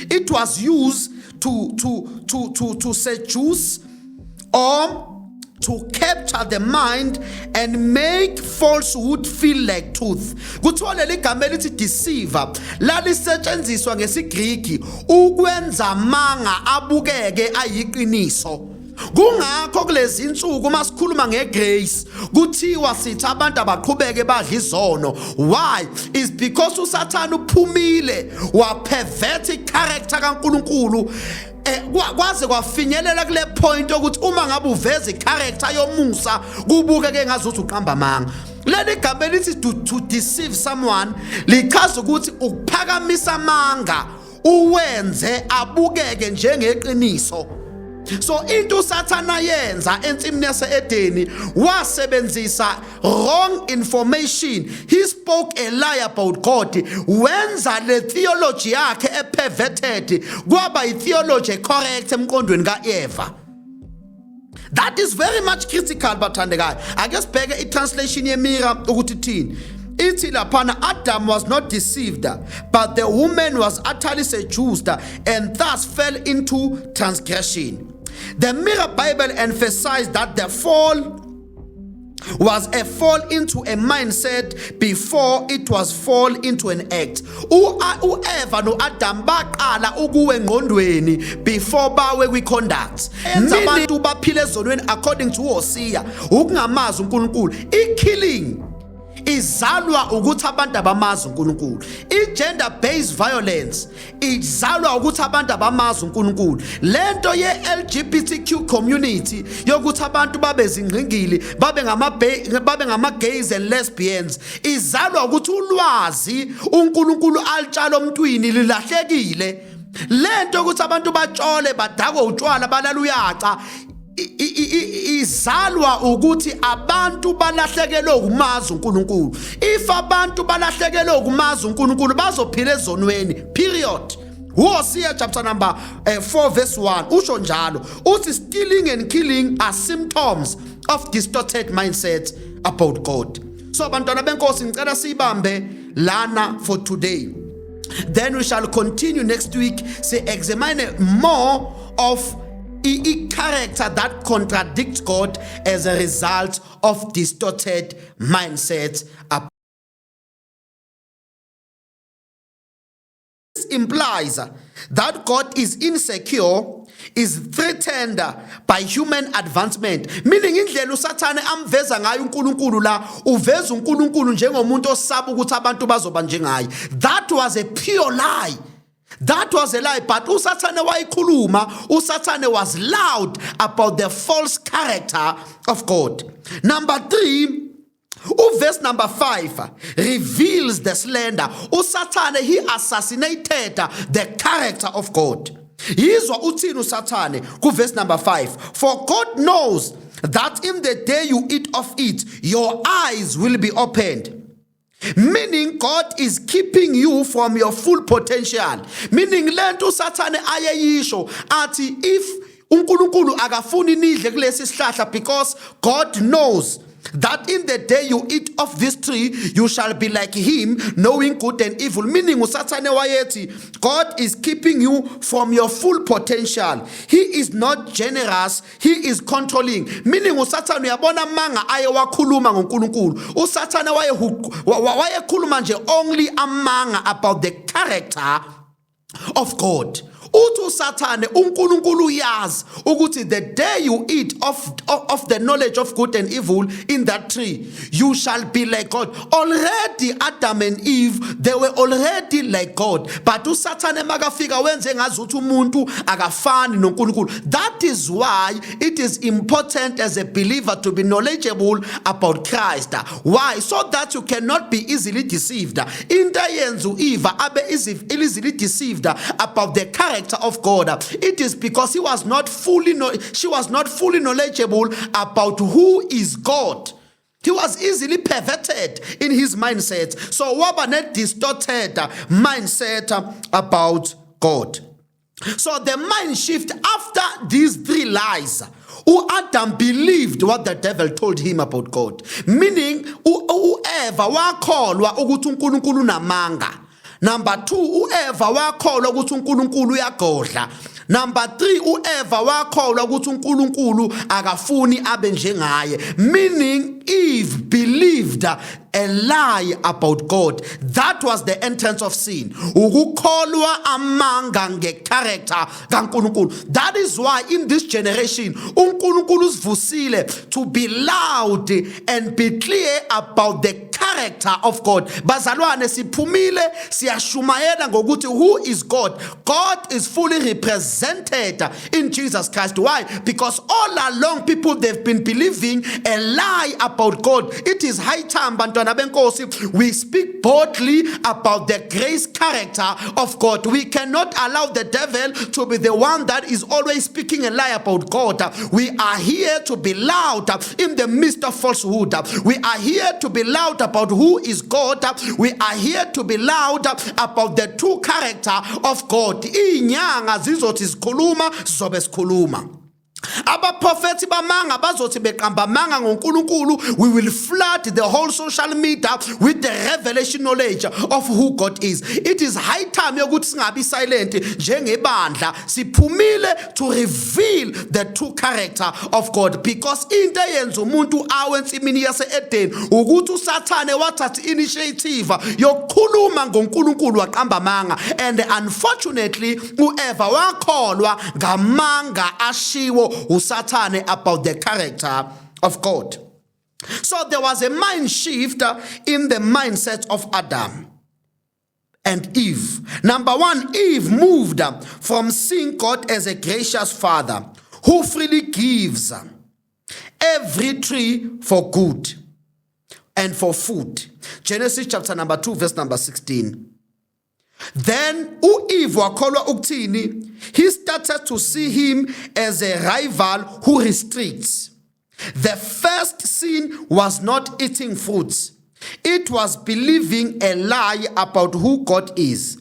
it was used to seduce or to capture the mind and make falsehood feel like truth. Kuthiwa leli gama elithi deceiver lalisetshenziswa ngesiGriki ukwenza amanga abukeke ayiqiniso. Kungakho kulezi insuku masikhuluma ngegrace kuthiwa sithi abantu abaqhubeke badla izono. Why? Is because uSathane uphumile wapervert icharacter kaNkulunkulu kwaze kwafinyelela kule point ukuthi uma ngabe uveza icharacter yomusa kubukeke ngazuthi uqamba amanga. Leli gama lithi to deceive someone lichaza ukuthi ukuphakamisa amanga uwenze abukeke njengeqiniso. So into uSathane yenza ensimini yase-Edeni wasebenzisa wrong information. He spoke a lie about God. Wenza le theology yakhe perverted kwaba i-theology correct emqondweni kaEva. That is very much critical bathandekayo. Ake sibheke i-translation yeMira ukuthi thini. Ithi laphana Adam was not deceived, but the woman was utterly seduced and thus fell into transgression. The Mirror Bible emphasized that the fall was a fall into a mindset before it was fall into an act. Eva no Adam baqala ukuwe ngqondweni before bawe kwi-conduct. Enza abantu baphile ezonweni according to Hosea ukungamazi uNkulunkulu. I-killing izalwa ukuthi abantu abamazi uNkulunkulu. I-gender based violence izalwa ukuthi abantu abamazi uNkulunkulu. Lento ye-LGBTQ community yokuthi abantu babe zingqingili babe ngama-gays and lesbians izalwa ukuthi ulwazi uNkulunkulu alitshala omntwini lilahlekile. Lento ukuthi abantu batshole badakwe utshwala balala uyaca izalwa ukuthi abantu balahlekelwe ukumazi uNkulunkulu. If abantu balahlekelwe ukumazi uNkulunkulu bazophila ezonweni, period. Hosea chapter number 4 verse 1 usho njalo uthi stealing and killing are symptoms of distorted mindset about God. So bantwana benkosi ngicela sibambe lana for today. Then we shall continue next week, say examine more of a character that contradicts God as a result of distorted mindset. This implies that God is insecure, is threatened by human advancement. Meaning indlela uSathane amveza ngayo uNkulunkulu la uveza uNkulunkulu njengomuntu osaba ukuthi abantu bazoba njengaye. That was a pure lie. That was a lie, but uSathane wayikhuluma, uSathane was loud about the false character of God. Number 3, verse number 5 reveals the slander. uSathane, he assassinated the character of God. Yizwa uthini uSathane ku verse number 5. For God knows that in the day you eat of it, your eyes will be opened. Meaning God is keeping you from your full potential. Meaning lento uSathane ayeyisho athi if uNkulunkulu akafuni nidle kulesi sihlahla because God knows that in the day you eat of this tree you shall be like him, knowing good and evil. Meaning uSathane wayethi God is keeping you from your full potential. He is not generous, he is controlling. Meaning uSathane uyabona manga ayewakhuluma ngoNkulunkulu, uSathane wayekhuluma nje only amanga about the character of God. Uthi uSathane uNkulunkulu yazi ukuthi the day you eat of the knowledge of good and evil in that tree you shall be like God. Already Adam and Eve, they were already like God, but uSathane makafika wenze ngazuthi umuntu akafani noNkulunkulu. That is why it is important as a believer to be knowledgeable about Christ. Why? So that you cannot be easily deceived. Into yenza Eva abe easily deceived about the character of God. It is because she was not fully knowledgeable about who is God. He was easily perverted in his mindset. So wabanet distorted mindset about God. So the mind shift after these 3 lies. Adam believed what the devil told him about God. Meaning Eva wakholwa ukuthi uNkulunkulu namanga. Number 2, uEva wakholwa ukuthi uNkulunkulu uyagodla. Number 3, uEva wakholwa ukuthi uNkulunkulu akafuni abe njengaye, meaning Eve believed a lie about God. That was the entrance of sin. Ukukholwa amanga ngecharacter kaNkulunkulu. That is why in this generation uNkulunkulu usivusile to be loud and be clear about the character of God. Bazalwane siphumile siyashumayela ngokuthi who is God? God is fully represented in Jesus Christ. Why? Because all along people they've been believing a lie about God. It is high time bantwana benkosi we speak boldly about the grace character of God. We cannot allow the devil to be the one that is always speaking a lie about God. We are here to be loud in the midst of falsehood. We are here to be loud about who is God. We are here to be loud about the true character of God. Inyanga zizothi sikhuluma zobe sikhuluma. Abaprofethi bamanga bazothi beqamba manga ngoNkulunkulu. We will flood the whole social media with the revelation knowledge of who God is. It is high time yokuthi singabi silent njengebandla siphumile to reveal the true character of God, because into eyenza umuntu awe ensimini yase-Eden ukuthi uSathane wathatha initiative yokukhuluma ngoNkulunkulu waqamba manga, and unfortunately uEva wakholwa ngamanga ashiwo uSathane about the character of God. So there was a mind shift in the mindset of Adam and Eve. Number 1, Eve moved from seeing God as a gracious father who freely gives every tree for good and for food. Genesis chapter number 2 verse number 16. Then Eve wakholwa ukuthini? He started to see him as a rival who restricts. The first sin was not eating fruits. It was believing a lie about who God is.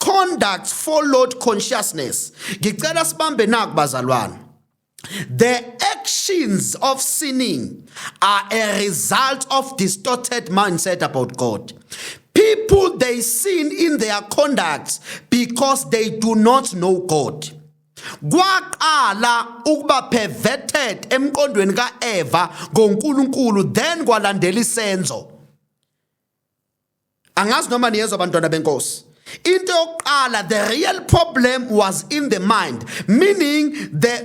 Conduct followed consciousness. Ngicela sibambe naku bazalwane. The actions of sinning are a result of distorted mindset about God. People, they sin in their conduct because they do not know God. Kwaqala ukuba perverted emqondweni kaEva ngoNkulunkulu, then kwalandela isenzo. Angazi noma niyezwa abantwana benkosi. Into yokuqala, the real problem was in the mind, meaning the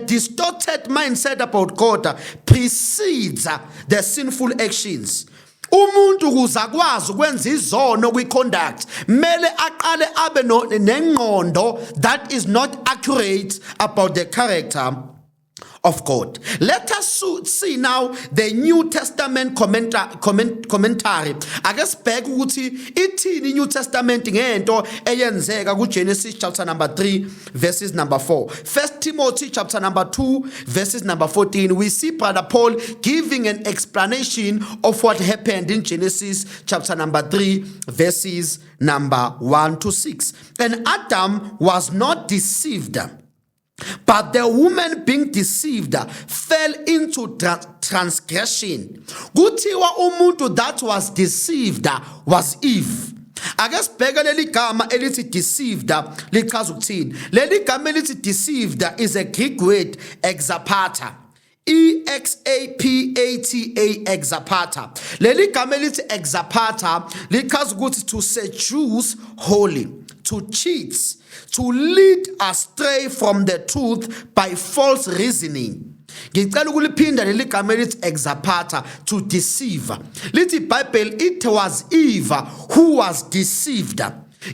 distorted mindset about God precedes the sinful actions. Umuntu kuzakwazi ukwenza izono kwi-conduct mele aqale abe nengqondo that is not accurate about the character of God. Let us see now the New Testament commentary. Ake sibheke ukuthi ithini New Testament ngento eyenzeka kuGenesis chapter number 3 verses number 4. 1 Timothy chapter number 2 verses number 14. We see Brother Paul giving an explanation of what happened in Genesis chapter number 3 verses number 1 to 6. And Adam was not deceived, but the woman being deceived fell into transgression. Kuthiwa umuntu that was deceived was Eve. Ake sibheke leli gama elithi deceived lichaza ukuthini. Leli gama elithi deceived is a Greek word exapata. E-X-A-P-A-T-A, exapata. Leli gama elithi exapata lichaza ukuthi to seduce wholly, to cheat, to lead astray from the truth by false reasoning. Ngicela ukuliphinda leli gama elithi exapata, to deceive. Lithi Bible, it was Eve who was deceived.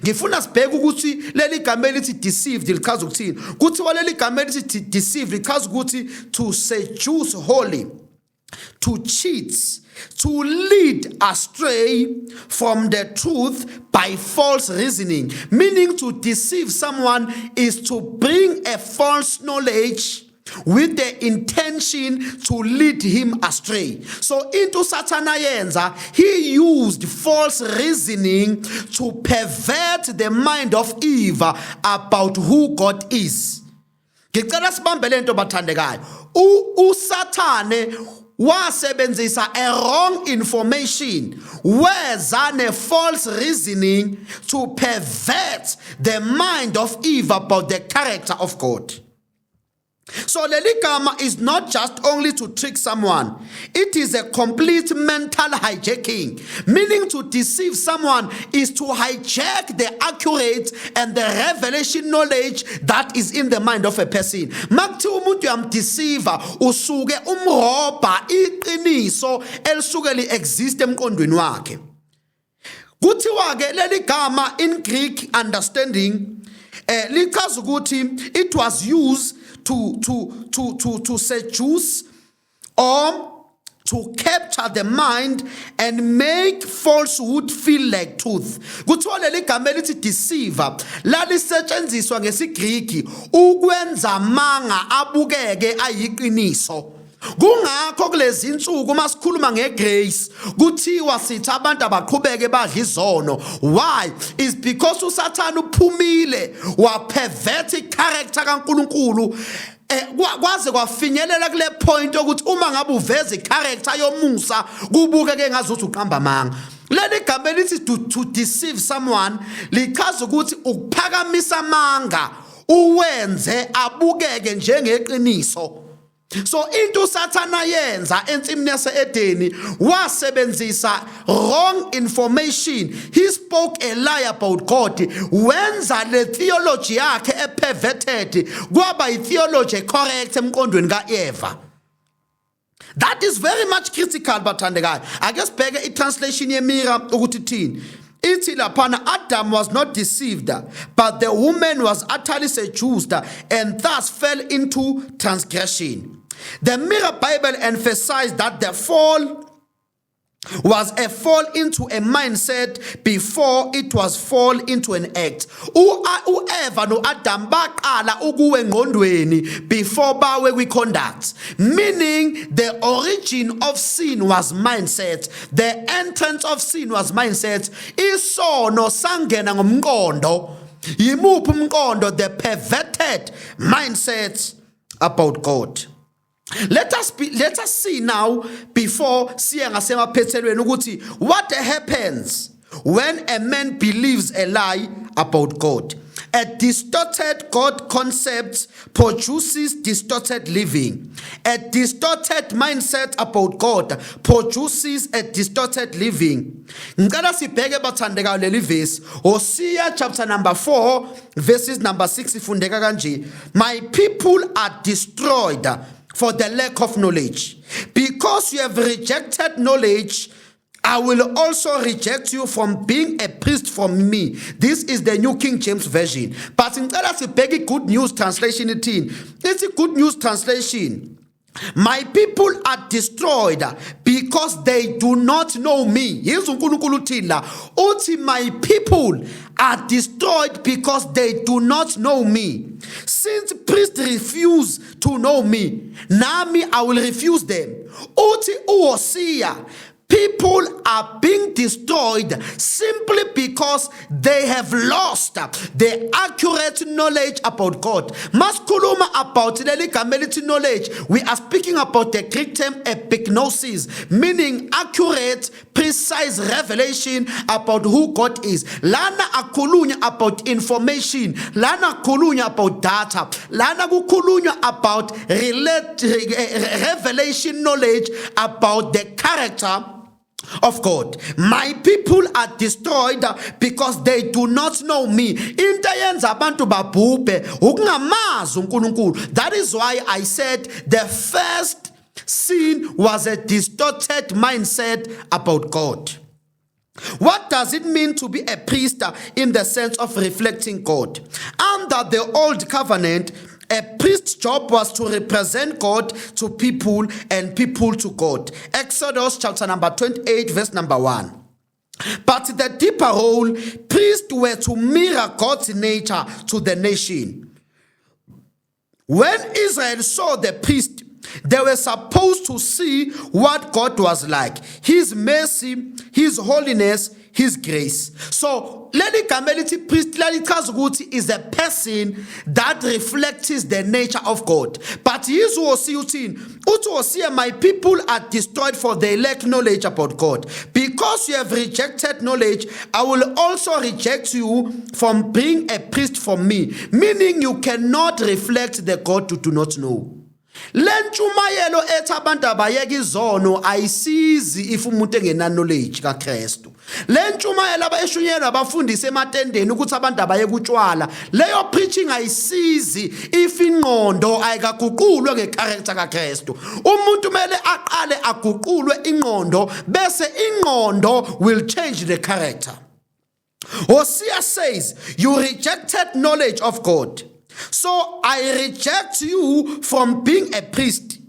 Ngifuna sibheke ukuthi leli gama elithi deceived lichaza ukuthini. Kuthiwa leli gama elithi deceived lichaza ukuthi to seduce wholly, to cheat, to lead astray from the truth by false reasoning. Meaning to deceive someone is to bring a false knowledge with the intention to lead him astray. So into Sathana yenza, he used false reasoning to pervert the mind of Eve about who God is. Ngicela sibambe lento bathandekayo. uSathane wasebenzisa a wrong information weza ne-false reasoning to pervert the mind of Eve about the character of God. So leli gama is not just only to trick someone, it is a complete mental hijacking, meaning to deceive someone is to hijack the accurate and the revelation knowledge that is in the mind of a person. Makuthi umuntu uyamdeceive usuke umroba iqiniso elisuke li-exist emqondweni wakhe. Kuthiwa ke leli gama in Greek understanding lichaza ukuthi it was used to seduce or to capture the mind and make falsehood feel like truth. Kuthiwa leli gama elithi deceiver lalisetshenziswa ngesiGriki ukwenza amanga abukeke ayiqiniso. Kungakho kulezi insuku masikhuluma ngegrace kuthiwa sithi abantu abaqhubeke badla izono. Why? Is because uSathane uphumile wapervert icharacter kaNkulunkulu kwaze kwafinyelela kule point ukuthi uma ngabe uveza icharacter yomusa kubukeke ngazuthi uqamba amanga. Leli gama lithi to deceive someone lichaza ukuthi ukuphakamisa amanga uwenze abukeke njengeqiniso. So into Sathana yenza ensimini yase-Edeni wasebenzisa wrong information. He spoke a lie about God. Wenza le theology yakhe perverted kwaba i-theology correct emqondweni ka-Eva. That is very much critical bathandekayo. Ake sibheke i-translation yeMira ukuthi thini. Ithi laphana Adam was not deceived, but the woman was utterly seduced and thus fell into transgression. The Mirror Bible emphasized that the fall was a fall into a mindset before it was fall into an act. Eva no Adam baqala ukuwe ngqondweni before bawe kwi-conduct, meaning the origin of sin was mindset, the entrance of sin was mindset. Isono sangena ngomqondo. Yimuphi umqondo? The perverted mindset about God. Let us see now before siya ngasemaphethelweni ukuthi what happens when a man believes a lie about God. A distorted God concept produces distorted living. A distorted mindset about God produces a distorted living. Ngicela sibheke bathandekayo leli verse. Hosea chapter number 4 verses number 6 ifundeka kanje. My people are destroyed for the lack of knowledge. Because you have rejected knowledge, I will also reject you from being a priest from me. This is the New King James Version. But in the Good News Translation, it's a Good News Translation. My people are destroyed because they do not know me. Uthi my people are destroyed because they do not know me. Since priests refuse to know me, nami I will refuse them. Uthi uosia. People are being destroyed simply because they have lost the accurate knowledge about God. Maskuluma about the knowledge. We are speaking about the Greek term epignosis, meaning accurate, precise revelation about who God is. Lana akulunya about information. Lana akulunya about data. Lana kukulunya about revelation knowledge about the character of God. My people are destroyed because they do not know me. That is why I said the first sin was a distorted mindset about God. What does it mean to be a priest in the sense of reflecting God? Under the old covenant, a priest's job was to represent God to people and people to God. Exodus chapter number 28 verse number 1. But the deeper role, priests were to mirror God's nature to the nation. When Israel saw the priest, they were supposed to see what God was like, his mercy, his holiness, his grace. So leli gama elithi priest lalichaza ukuthi is a person that reflects the nature of God. But yizo Hosea uthini? Uthi Hosea, my people are destroyed for they lack knowledge about God. Because you have rejected knowledge, I will also reject you from being a priest for me. Meaning you cannot reflect the God you do not know. Lentshumayelo ethi abantu abayeka izono ayisizi if umuntu engena knowledge kaKristu. Lentshumayelo abayishunyelwa abafundisi ematendeni ukuthi abantu abayeka utshwala, leyo preaching ayisizi if ingqondo ayikaguqulwe ngecharacter kaKristu. Umuntu mele aqale aguqulwe ingqondo bese ingqondo will change the character. Hosea says, you rejected knowledge of God, so I reject you from being a priest.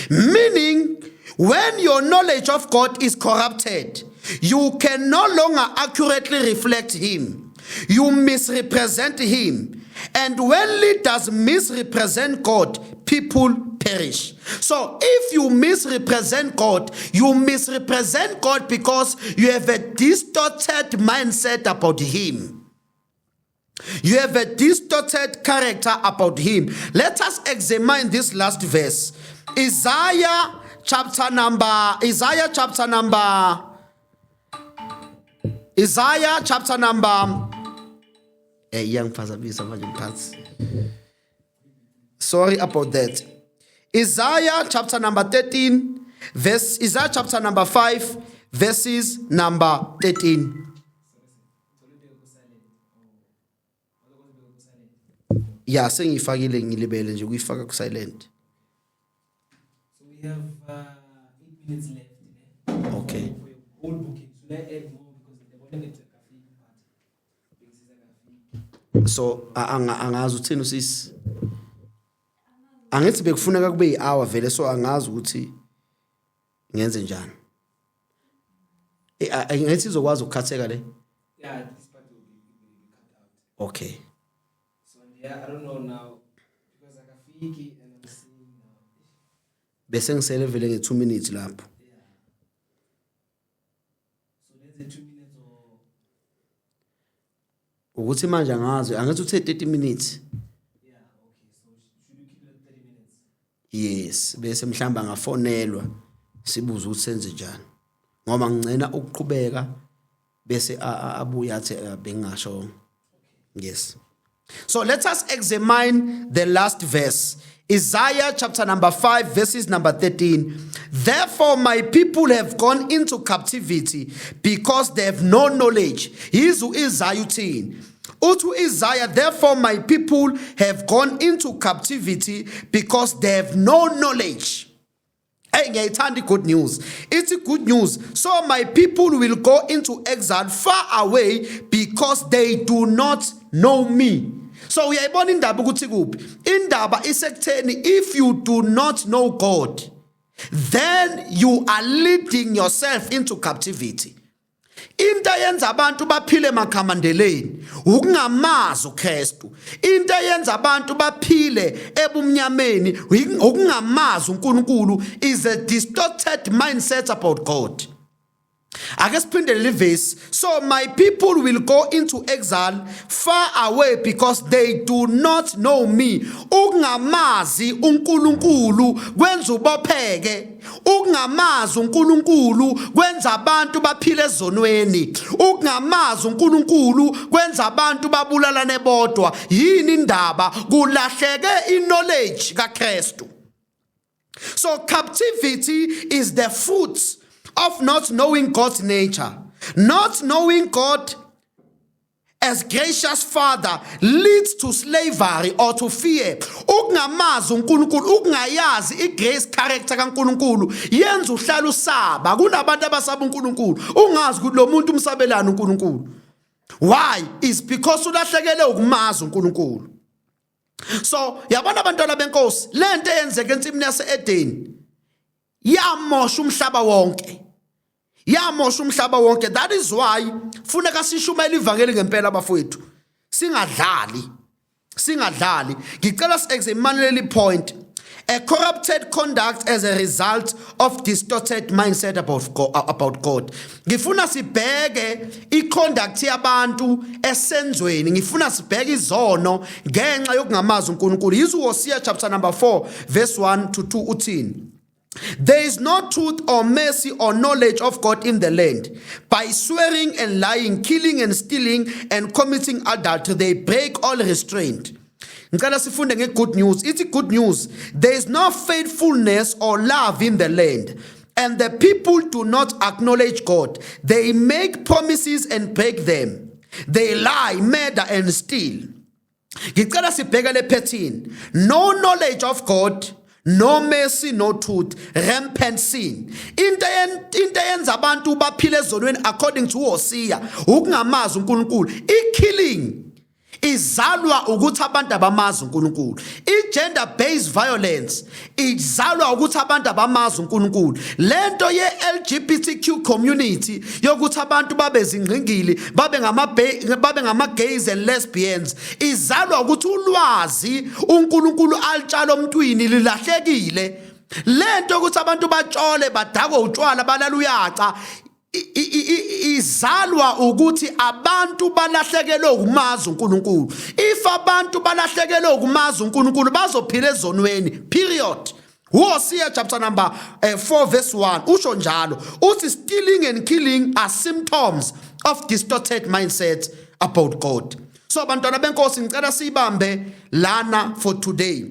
Meaning, when your knowledge of God is corrupted, you can no longer accurately reflect him. You misrepresent him. And when leaders misrepresent God, people perish. So if you misrepresent God, you misrepresent God because you have a distorted mindset about him. You have a distorted character about him. Let us examine this last verse. Isaiah chapter number sorry about that. Isaiah chapter number 13, Isaiah chapter number 5, verses number 13. Yeah, sengifakile ngilibele nje kuyifaka ku silent. So we have 8 minutes left. Okay. Whole booking. Should I add more because they wanted to cafe. So angazi uthini usisi. Angithi bekufuneka kube yi-hour vele, so angazi ukuthi ngenze njani. Angithi izokwazi ukukhatheka le. Yeah, this part will be cut out. Okay. Yeah, I don't know now because I can feel it and I'm seeing now. Bese ngisele vele nge 2 minutes lapho. Yeah. So there's a 2 minutes or Ukuthi manje angazi angithi uthe 30 minutes. yeah, okay. So should we keep it at 30 minutes? Yes, bese mhlamba ngafonelwa sibuza ukuthi senze njani. Ngoba ngicena ukuqhubeka bese abuya athi bengasho. Yes. So let us examine the last verse. Isaiah chapter number 5, verses number 13. Therefore my people have gone into captivity because they have no knowledge. Yizu Isaiah uthini? Uthi Isaiah, therefore my people have gone into captivity because they have no knowledge. Hey, ngiyayithanda good news. It's good news. So my people will go into exile far away because they do not know me. So uyayibona indaba ukuthi kuphi? Indaba isekutheni if you do not know God, then you are leading yourself into captivity. Into eyenza abantu baphile emakhamandeleni ukungamazi uKristu. Into eyenza abantu baphile ebumnyameni ukungamazi uNkulunkulu is a distorted mindset about God. Ake siphindele le verse. So my people will go into exile far away because they do not know me. Ukungamazi uNkulunkulu kwenza ubopheke. Ukungamazi uNkulunkulu kwenza abantu baphile ezonweni. Ukungamazi uNkulunkulu kwenza abantu babulalane bodwa. Yini indaba? Kulahleke knowledge kaKristu. So captivity is the fruit of not knowing God's nature. Not knowing God as gracious Father leads to slavery or to fear. Ukungamazi uNkulunkulu, ukungayazi igrace character kaNkulunkulu yenza uhlala usaba. Kunabantu abasaba uNkulunkulu, ungazi ukuthi lo muntu umsabelana uNkulunkulu. Why? Is because ulahlekele ukumazi uNkulunkulu. So yabona abantwana benkosi, lento eyenzeke ensimini yase-Edeni yamosha umhlaba wonke. Yamosha umhlaba wonke. That is why funeka sishumele ivangeli ngempela bafowethu. Singadlali. Ngicela si-examine leli point. A corrupted conduct as a result of distorted mindset about God. Ngifuna sibheke iconduct yabantu esenzweni. Ngifuna sibheke izono ngenxa yokungamazi uNkulunkulu. Yizo Hosea chapter number 4 verse 1 to 2 uthini. There is no truth or mercy or knowledge of God in the land. By swearing and lying, killing and stealing and committing adultery, they break all restraint. Ngicela sifunde nge-good news. It's good news. There is no faithfulness or love in the land, and the people do not acknowledge God. They make promises and break them. They lie, murder, and steal. Ngicela sibheke le pattern. No knowledge of God, no mercy, no truth, rampant sin. Into yenza abantu baphile ezonweni according to Hosea, ukungamazi uNkulunkulu. I-killing izalwa ukuthi abantu abamazi uNkulunkulu. I-gender based violence izalwa ukuthi abantu abamazi uNkulunkulu. Lento ye-LGBTQ community yokuthi abantu babe zingqingili, babe ngama-gays and lesbians izalwa ukuthi ulwazi uNkulunkulu alitshala omntwini lilahlekile. Lento ukuthi abantu batshole badakwe utshwala balala uyaca izalwa ukuthi abantu balahlekelwe ukumazi uNkulunkulu. If abantu balahlekelwe ukumazi uNkulunkulu bazophila ezonweni, period. Hosea chapter number 4 verse 1 usho njalo uthi stealing and killing are symptoms of distorted mindset about God. So bantwana benkosi ngicela sibambe lana for today.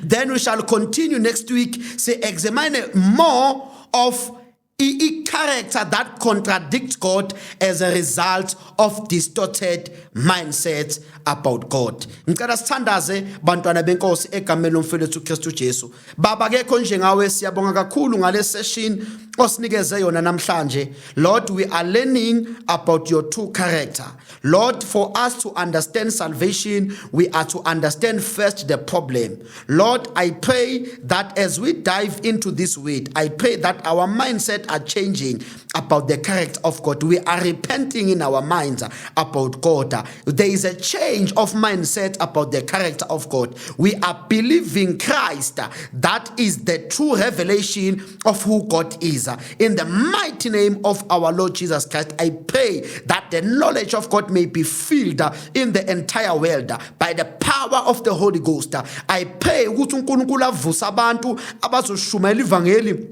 Then we shall continue next week, say examine more of a character that contradicts God as a result of distorted mindsets about God. Ngicela sithandaze bantwana benkosi egameni lomfowethu Kristu Jesu. Baba kekho njengawe siyabonga kakhulu ngale session osinikeze yona namhlanje. Lord, we are learning about your true character. Lord, for us to understand salvation, we are to understand first the problem. Lord, I pray that as we dive into this word, I pray that our mindset are changing about the character of God. We are repenting in our minds about God. There is a change of mindset about the character of God. We are believing Christ. That is the true revelation of who God is. In the mighty name of our Lord Jesus Christ, I pray that the knowledge of God may be filled in the entire world by the power of the Holy Ghost. I pray ukuthi uNkulunkulu avusa abantu abazoshumayela ivangeli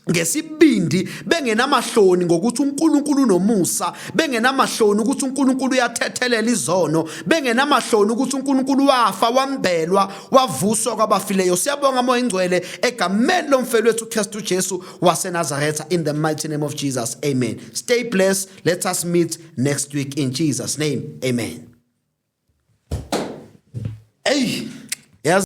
ngesibindi bengenamahloni ngokuthi uNkulunkulu nomusa, bengenamahloni ukuthi uNkulunkulu uyathethelela izono, bengenamahloni ukuthi uNkulunkulu wafa wambelwa wavuswa kwabafileyo. Siyabonga moya ingcwele egameni lomfowethu Kristu Jesu waseNazaretha, in the mighty name of Jesus. Amen. Stay blessed. Let us meet next week in Jesus' name. Amen. Hey.